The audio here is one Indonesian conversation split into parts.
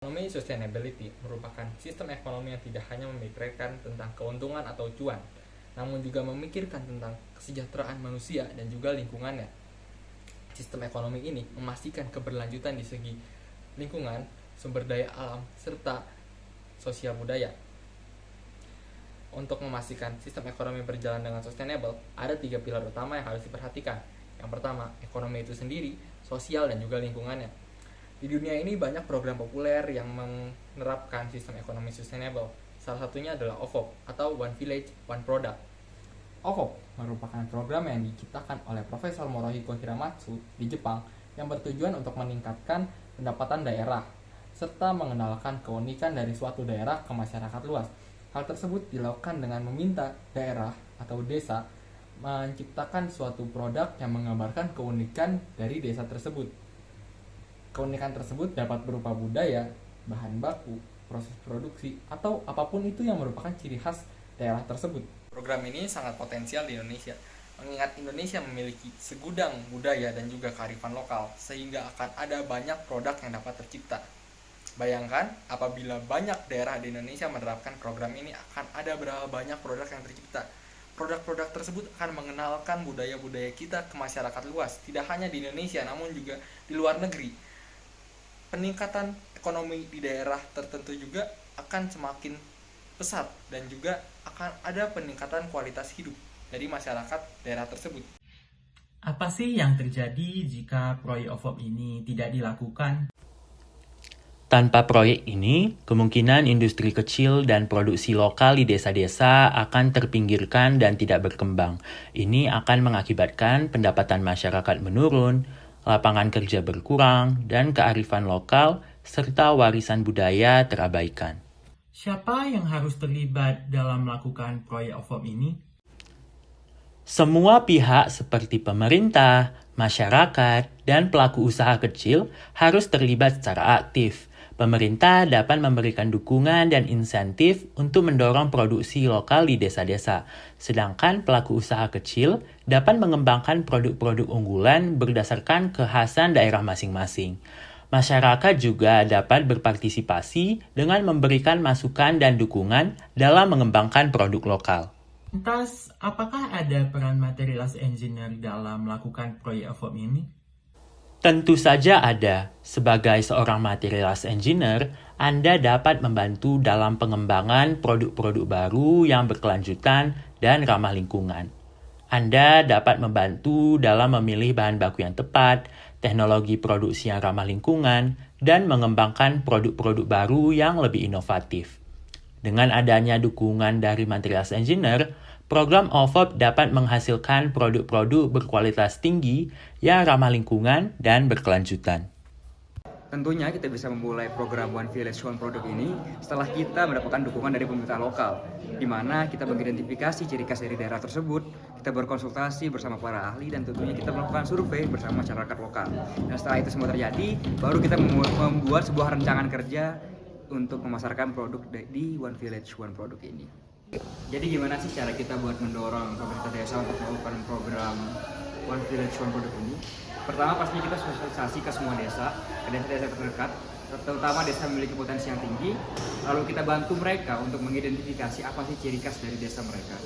Ekonomi sustainability merupakan sistem ekonomi yang tidak hanya memikirkan tentang keuntungan atau cuan, namun juga memikirkan tentang kesejahteraan manusia dan juga lingkungannya. Sistem ekonomi ini memastikan keberlanjutan di segi lingkungan, sumber daya alam, serta sosial budaya. Untuk memastikan sistem ekonomi berjalan dengan sustainable, ada 3 pilar utama yang harus diperhatikan. Yang pertama, ekonomi itu sendiri, sosial, dan juga lingkungannya. Di dunia ini banyak program populer yang menerapkan sistem ekonomi sustainable. Salah satunya adalah OVOP atau One Village, One Product. OVOP merupakan program yang diciptakan oleh Profesor Morohiko Hiramatsu di Jepang yang bertujuan untuk meningkatkan pendapatan daerah serta mengenalkan keunikan dari suatu daerah ke masyarakat luas. Hal tersebut dilakukan dengan meminta daerah atau desa menciptakan suatu produk yang menggambarkan keunikan dari desa tersebut. Keunikan tersebut dapat berupa budaya, bahan baku, proses produksi, atau apapun itu yang merupakan ciri khas daerah tersebut. Program ini sangat potensial di Indonesia, mengingat Indonesia memiliki segudang budaya dan juga kearifan lokal, sehingga akan ada banyak produk yang dapat tercipta. Bayangkan, apabila banyak daerah di Indonesia menerapkan program ini, akan ada berapa banyak produk yang tercipta. Produk-produk tersebut akan mengenalkan budaya-budaya kita ke masyarakat luas, tidak hanya di Indonesia, namun juga di luar negeri. Peningkatan ekonomi di daerah tertentu juga akan semakin pesat dan juga akan ada peningkatan kualitas hidup dari masyarakat daerah tersebut. Apa sih yang terjadi jika proyek OVOP ini tidak dilakukan? Tanpa proyek ini, kemungkinan industri kecil dan produksi lokal di desa-desa akan terpinggirkan dan tidak berkembang. Ini akan mengakibatkan pendapatan masyarakat menurun, lapangan kerja berkurang, dan kearifan lokal serta warisan budaya terabaikan. Siapa yang harus terlibat dalam melakukan proyek OVOP ini? Semua pihak seperti pemerintah, masyarakat, dan pelaku usaha kecil harus terlibat secara aktif. Pemerintah dapat memberikan dukungan dan insentif untuk mendorong produksi lokal di desa-desa, sedangkan pelaku usaha kecil dapat mengembangkan produk-produk unggulan berdasarkan kekhasan daerah masing-masing. Masyarakat juga dapat berpartisipasi dengan memberikan masukan dan dukungan dalam mengembangkan produk lokal. Lantas, apakah ada peran materials engineer dalam melakukan proyek OVOP ini? Tentu saja ada. Sebagai seorang materials engineer, Anda dapat membantu dalam pengembangan produk-produk baru yang berkelanjutan dan ramah lingkungan. Anda dapat membantu dalam memilih bahan baku yang tepat, teknologi produksi yang ramah lingkungan, dan mengembangkan produk-produk baru yang lebih inovatif. Dengan adanya dukungan dari materials engineer, program OVOP dapat menghasilkan produk-produk berkualitas tinggi yang ramah lingkungan dan berkelanjutan. Tentunya kita bisa memulai program One Village One Product ini setelah kita mendapatkan dukungan dari pemerintah lokal, di mana kita mengidentifikasi ciri khas dari daerah tersebut, kita berkonsultasi bersama para ahli, dan tentunya kita melakukan survei bersama masyarakat lokal. Dan setelah itu semua terjadi, baru kita membuat sebuah rancangan kerja untuk memasarkan produk di One Village One Product ini. Jadi gimana sih cara kita buat mendorong pemerintah desa untuk melakukan program One Village One Product ini? Pertama pastinya kita sosialisasi ke semua desa, ke desa-desa terdekat, terutama desa yang memiliki potensi yang tinggi. Lalu kita bantu mereka untuk mengidentifikasi apa sih ciri khas dari desa mereka.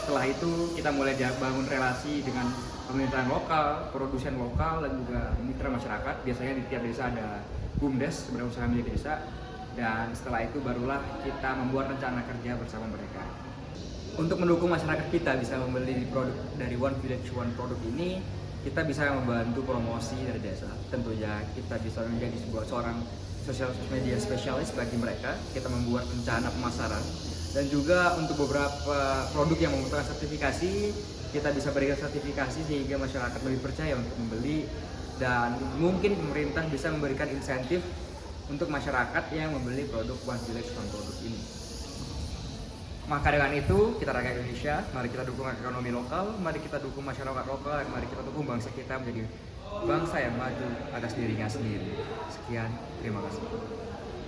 Setelah itu kita mulai bangun relasi dengan pemerintahan lokal, produsen lokal, dan juga mitra masyarakat. Biasanya di tiap desa ada BUMDes, Badan Usaha Milik Desa. Dan setelah itu barulah kita membuat rencana kerja bersama mereka. Untuk mendukung masyarakat kita bisa membeli produk dari One Village One Product ini, kita bisa membantu promosi dari desa. Tentunya kita bisa menjadi seorang social media spesialis bagi mereka. Kita membuat rencana pemasaran. Dan juga untuk beberapa produk yang membutuhkan sertifikasi, kita bisa berikan sertifikasi sehingga masyarakat lebih percaya untuk membeli. Dan mungkin pemerintah bisa memberikan insentif untuk masyarakat yang membeli produk One Village One Product ini. Maka dengan itu, kita rakyat Indonesia, mari kita dukung ekonomi lokal, mari kita dukung masyarakat lokal, dan mari kita dukung bangsa kita menjadi bangsa yang maju atas dirinya sendiri. Sekian, terima kasih.